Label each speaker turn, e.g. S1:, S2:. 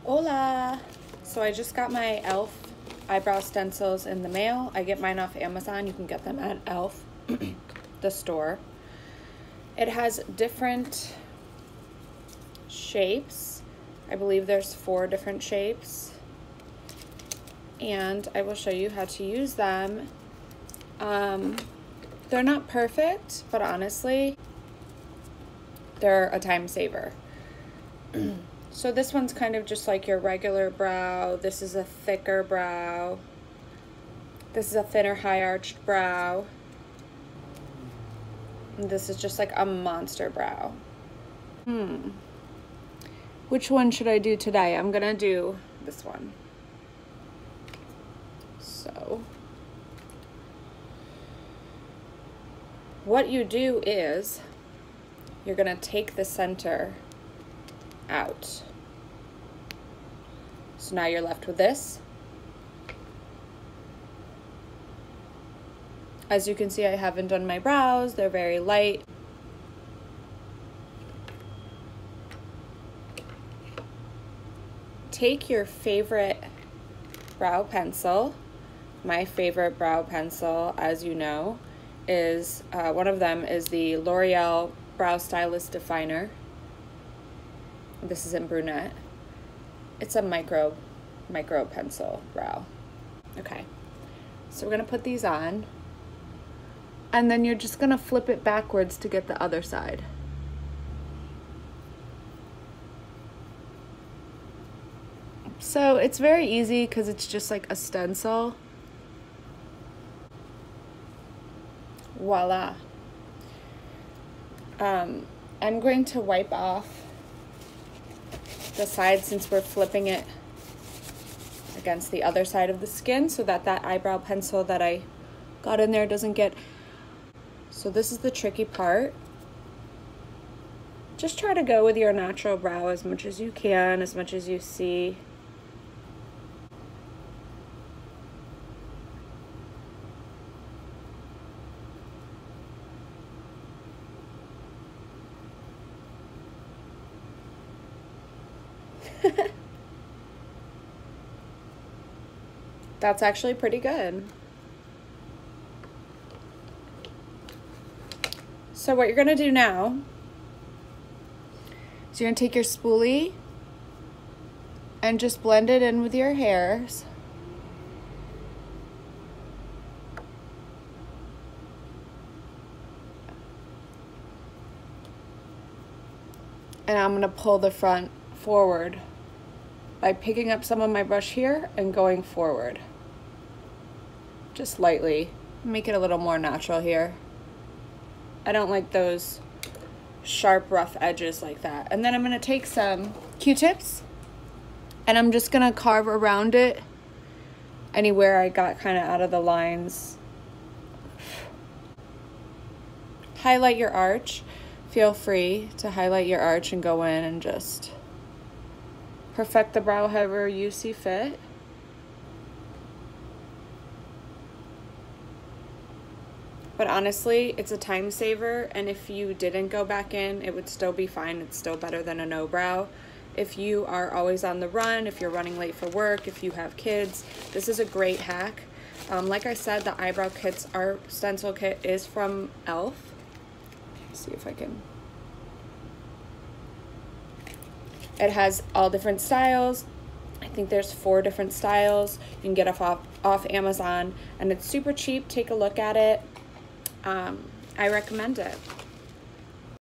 S1: Hola! So I just got my e.l.f. eyebrow stencils in the mail. I get mine off Amazon. You can get them at e.l.f. the store. It has different shapes. I believe there's 4 different shapes. And I will show you how to use them. They're not perfect, but honestly, they're a time saver. So this one's kind of just like your regular brow. This is a thicker brow. This is a thinner, high-arched brow. And this is just like a monster brow. Which one should I do today? I'm gonna do this one. So, what you do is, you're gonna take the center out. So now you're left with this. As you can see, I haven't done my brows. They're very light. Take your favorite brow pencil. My favorite brow pencil, as you know, is one of them is the L'Oreal Brow Stylist Definer. This is in brunette. It's a micro pencil brow. Okay, so we're gonna put these on, and then you're just gonna flip it backwards to get the other side. So it's very easy because it's just like a stencil. Voila. I'm going to wipe off the side since we're flipping it against the other side of the skin so that that eyebrow pencil that I got in there doesn't get. So this is the tricky part. Just try to go with your natural brow as much as you can, as much as you see. That's actually pretty good. So what you're gonna do now is you're gonna take your spoolie and just blend it in with your hairs. And I'm gonna pull the front forward by picking up some of my brush here and going forward. Just lightly, make it a little more natural here. I don't like those sharp, rough edges like that. And then I'm gonna take some Q-tips and I'm just gonna carve around it anywhere I got kind of out of the lines. Highlight your arch. Feel free to highlight your arch and go in and just perfect the brow however you see fit. But honestly, it's a time saver, and if you didn't go back in, it would still be fine. It's still better than a no brow. If you are always on the run, if you're running late for work, if you have kids, this is a great hack. Like I said, the eyebrow kits, our stencil kit is from e.l.f. Let's see if I can. It has all different styles. I think there's 4 different styles. You can get off Amazon, and it's super cheap. Take a look at it. I recommend it.